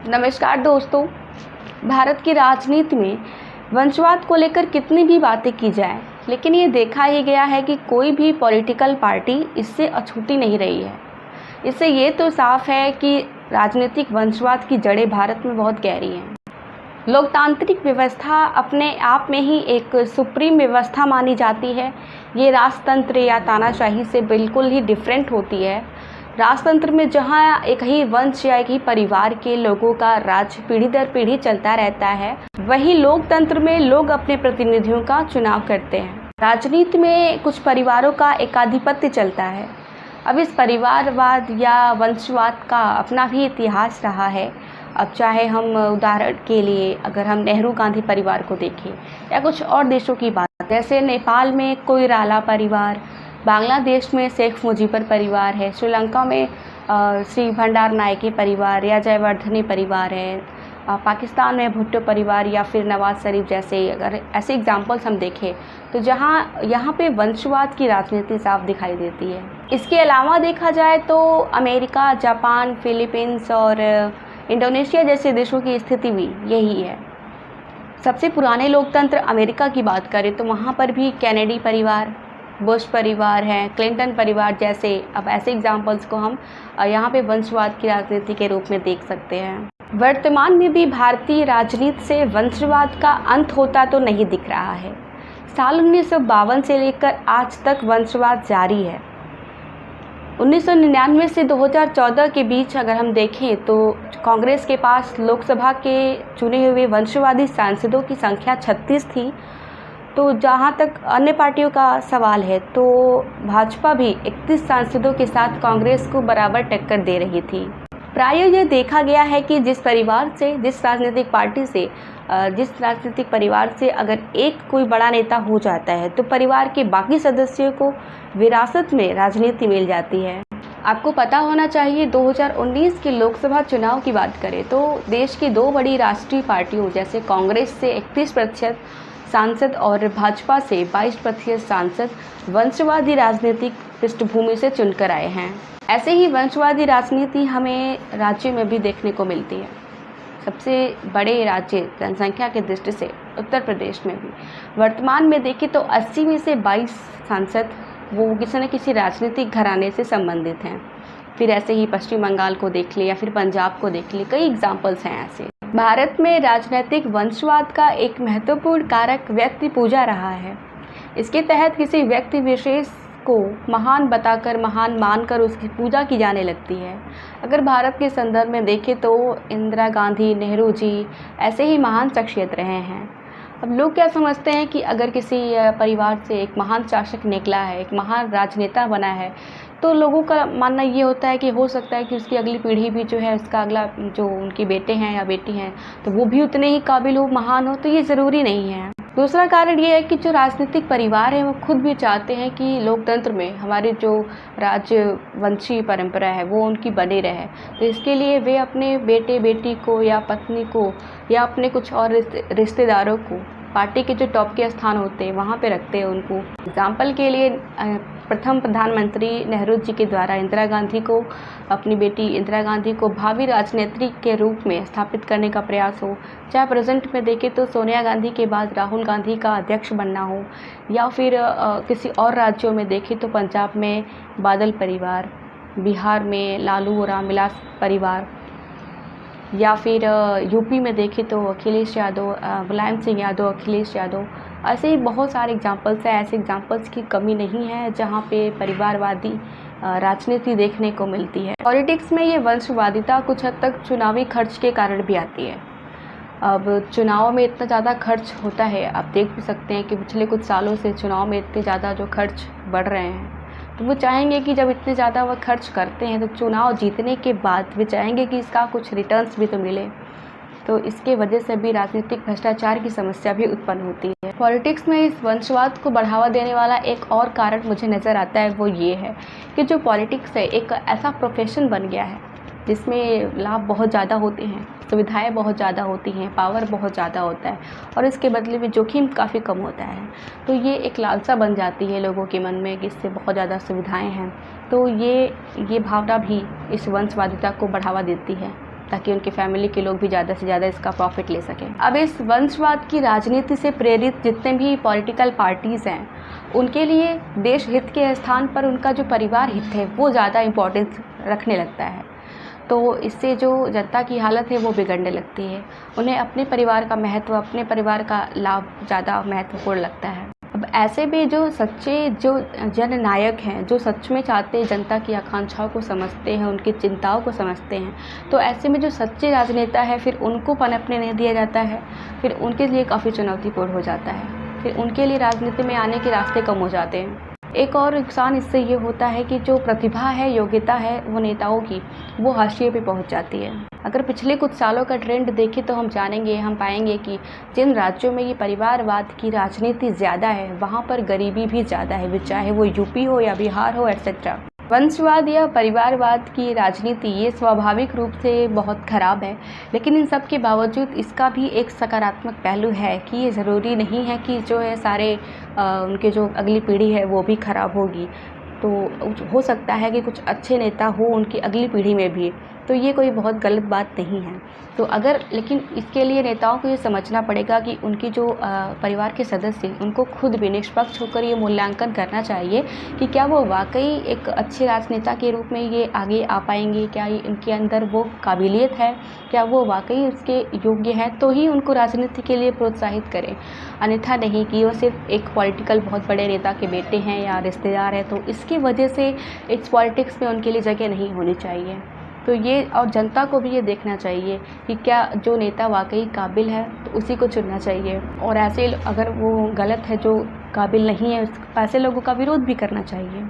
नमस्कार दोस्तों। भारत की राजनीति में वंशवाद को लेकर कितनी भी बातें की जाए, लेकिन ये देखा ही गया है कि कोई भी पॉलिटिकल पार्टी इससे अछूती नहीं रही है। इससे ये तो साफ है कि राजनीतिक वंशवाद की जड़ें भारत में बहुत गहरी हैं। लोकतांत्रिक व्यवस्था अपने आप में ही एक सुप्रीम व्यवस्था मानी जाती है। ये राजतंत्र या तानाशाही से बिल्कुल ही डिफरेंट होती है। राजतंत्र में जहाँ एक ही वंश या एक ही परिवार के लोगों का राज पीढ़ी दर पीढ़ी चलता रहता है, वहीं लोकतंत्र में लोग अपने प्रतिनिधियों का चुनाव करते हैं। राजनीति में कुछ परिवारों का एकाधिपत्य चलता है। अब इस परिवारवाद या वंशवाद का अपना भी इतिहास रहा है। अब चाहे हम उदाहरण के लिए अगर हम नेहरू गांधी परिवार को देखें या कुछ और देशों की बात, जैसे नेपाल में कोइराला परिवार, बांग्लादेश में शेख मुजीबर परिवार है, श्रीलंका में श्री भंडार नायके परिवार या जयवर्धने परिवार है, पाकिस्तान में भुट्टो परिवार या फिर नवाज शरीफ जैसे, अगर ऐसे एग्जाम्पल्स हम देखें तो यहाँ पे वंशवाद की राजनीति साफ दिखाई देती है। इसके अलावा देखा जाए तो अमेरिका, जापान, फिलीपींस और इंडोनेशिया जैसे देशों की स्थिति भी यही है। सबसे पुराने लोकतंत्र अमेरिका की बात करें तो वहाँ पर भी कैनेडी परिवार, बुश परिवार है, क्लिंटन परिवार जैसे, अब ऐसे एग्जाम्पल्स को हम यहाँ पे वंशवाद की राजनीति के रूप में देख सकते हैं। वर्तमान में भी भारतीय राजनीति से वंशवाद का अंत होता तो नहीं दिख रहा है। साल 1952 से लेकर आज तक वंशवाद जारी है। 1999 से 2014 के बीच अगर हम देखें तो कांग्रेस के पास लोकसभा के चुने हुए वंशवादी सांसदों की संख्या 36 थी। तो जहाँ तक अन्य पार्टियों का सवाल है तो भाजपा भी 31 सांसदों के साथ कांग्रेस को बराबर टक्कर दे रही थी। प्रायः यह देखा गया है कि जिस राजनीतिक पार्टी से जिस राजनीतिक परिवार से अगर एक कोई बड़ा नेता हो जाता है तो परिवार के बाकी सदस्यों को विरासत में राजनीति मिल जाती है। आपको पता होना चाहिए 2019 के लोकसभा चुनाव की बात करें तो देश की दो बड़ी राष्ट्रीय पार्टियों जैसे कांग्रेस से 31% सांसद और भाजपा से 22% सांसद वंशवादी राजनीतिक पृष्ठभूमि से चुनकर आए हैं। ऐसे ही वंशवादी राजनीति हमें राज्य में भी देखने को मिलती है। सबसे बड़े राज्य जनसंख्या की दृष्टि से उत्तर प्रदेश में भी वर्तमान में देखें तो 80 में से 22 सांसद वो किसी न किसी राजनीतिक घराने से संबंधित हैं। फिर ऐसे ही पश्चिम बंगाल को देख ले या फिर पंजाब को देख ले, कई एग्जाम्पल्स हैं ऐसे। भारत में राजनीतिक वंशवाद का एक महत्वपूर्ण कारक व्यक्ति पूजा रहा है। इसके तहत किसी व्यक्ति विशेष को महान बताकर, महान मानकर उसकी पूजा की जाने लगती है। अगर भारत के संदर्भ में देखें तो इंदिरा गांधी, नेहरू जी ऐसे ही महान शख्सियत रहे हैं। अब लोग क्या समझते हैं कि अगर किसी परिवार से एक महान शासक निकला है, एक महान राजनेता बना है, तो लोगों का मानना ये होता है कि हो सकता है कि उसकी अगली पीढ़ी भी जो है, उसका अगला जो उनके बेटे हैं या बेटी हैं तो वो भी उतने ही काबिल हो, महान हो। तो ये ज़रूरी नहीं है। दूसरा कारण ये है कि जो राजनीतिक परिवार है वो खुद भी चाहते हैं कि लोकतंत्र में हमारी जो राजवंशी परंपरा है वो उनकी बनी रहे। तो इसके लिए वे अपने बेटे बेटी को या पत्नी को या अपने कुछ और रिश्तेदारों को पार्टी के जो टॉप के स्थान होते हैं वहाँ पे रखते हैं उनको। एग्जाम्पल के लिए प्रथम प्रधानमंत्री नेहरू जी के द्वारा इंदिरा गांधी को, अपनी बेटी इंदिरा गांधी को भावी राजनेत्री के रूप में स्थापित करने का प्रयास हो, चाहे प्रेजेंट में देखें तो सोनिया गांधी के बाद राहुल गांधी का अध्यक्ष बनना हो, या फिर किसी और राज्यों में देखें तो पंजाब में बादल परिवार, बिहार में लालू और रामविलास परिवार, या फिर यूपी में देखें तो अखिलेश यादव, मुलायम सिंह यादव, अखिलेश यादव। ऐसे ही बहुत सारे एग्जाम्पल्स हैं। ऐसे एग्जाम्पल्स की कमी नहीं है जहाँ पे परिवारवादी राजनीति देखने को मिलती है। पॉलिटिक्स में ये वंशवादिता कुछ हद तक चुनावी खर्च के कारण भी आती है। अब चुनाव में इतना ज़्यादा खर्च होता है, आप देख भी सकते हैं कि पिछले कुछ सालों से चुनाव में इतने ज़्यादा जो खर्च बढ़ रहे हैं, तो वो चाहेंगे कि जब इतने ज़्यादा वह खर्च करते हैं तो चुनाव जीतने के बाद वे चाहेंगे कि इसका कुछ रिटर्न्स भी तो मिले। तो इसके वजह से भी राजनीतिक भ्रष्टाचार की समस्या भी उत्पन्न होती है। पॉलिटिक्स में इस वंशवाद को बढ़ावा देने वाला एक और कारण मुझे नज़र आता है, वो ये है कि जो पॉलिटिक्स है एक ऐसा प्रोफेशन बन गया है जिसमें लाभ बहुत ज़्यादा होते हैं, सुविधाएं बहुत ज़्यादा होती हैं, पावर बहुत ज़्यादा होता है और इसके बदले में जोखिम काफ़ी कम होता है। तो ये एक लालसा बन जाती है लोगों के मन में कि इससे बहुत ज़्यादा सुविधाएं हैं। तो ये भावना भी इस वंशवादिता को बढ़ावा देती है। ताकि उनकी फैमिली के लोग भी ज़्यादा से ज़्यादा इसका प्रॉफिट ले सकें। अब इस वंशवाद की राजनीति से प्रेरित जितने भी पॉलिटिकल पार्टीज़ हैं, उनके लिए देश हित के स्थान पर उनका जो परिवार हित है वो ज़्यादा इम्पोर्टेंस रखने लगता है। तो इससे जो जनता की हालत है वो बिगड़ने लगती है। उन्हें अपने परिवार का महत्व, अपने परिवार का लाभ ज़्यादा महत्वपूर्ण लगता है। अब ऐसे में जो सच्चे जो जननायक हैं, जो सच में चाहते हैं, जनता की आकांक्षाओं को समझते हैं, उनकी चिंताओं को समझते हैं, तो ऐसे में जो सच्चे राजनेता है फिर उनको पनपने नहीं दिया जाता है, फिर उनके लिए काफ़ी चुनौतीपूर्ण हो जाता है, फिर उनके लिए राजनीति में आने के रास्ते कम हो जाते हैं। एक और नुकसान इससे ये होता है कि जो प्रतिभा है, योग्यता है वो नेताओं की, वो हाशिए पे पहुंच जाती है। अगर पिछले कुछ सालों का ट्रेंड देखें तो हम पाएंगे कि जिन राज्यों में ये परिवारवाद की राजनीति ज़्यादा है वहाँ पर गरीबी भी ज़्यादा है, चाहे वो यूपी हो या बिहार हो एट्सेट्रा। वंशवाद या परिवारवाद की राजनीति ये स्वाभाविक रूप से बहुत ख़राब है, लेकिन इन सब के बावजूद इसका भी एक सकारात्मक पहलू है कि ये ज़रूरी नहीं है कि जो है सारे उनके जो अगली पीढ़ी है वो भी ख़राब होगी। तो हो सकता है कि कुछ अच्छे नेता हो उनकी अगली पीढ़ी में भी, तो ये कोई बहुत गलत बात नहीं है। तो लेकिन इसके लिए नेताओं को ये समझना पड़ेगा कि उनकी जो परिवार के सदस्य, उनको खुद भी निष्पक्ष होकर ये मूल्यांकन करना चाहिए कि क्या वो वाकई एक अच्छे राजनेता के रूप में ये आगे आ पाएंगे, क्या इनके अंदर वो काबिलियत है, क्या वो वाकई उसके योग्य हैं, तो ही उनको राजनीति के लिए प्रोत्साहित करें। अन्यथा नहीं कि वो सिर्फ एक पॉलिटिकल बहुत बड़े नेता के बेटे हैं या रिश्तेदार हैं, तो इसकी वजह से इस पॉलिटिक्स में उनके लिए जगह नहीं होनी चाहिए। तो ये और जनता को भी ये देखना चाहिए कि क्या जो नेता वाकई काबिल है तो उसी को चुनना चाहिए, और ऐसे अगर वो गलत है, जो काबिल नहीं है, ऐसे लोगों का विरोध भी करना चाहिए।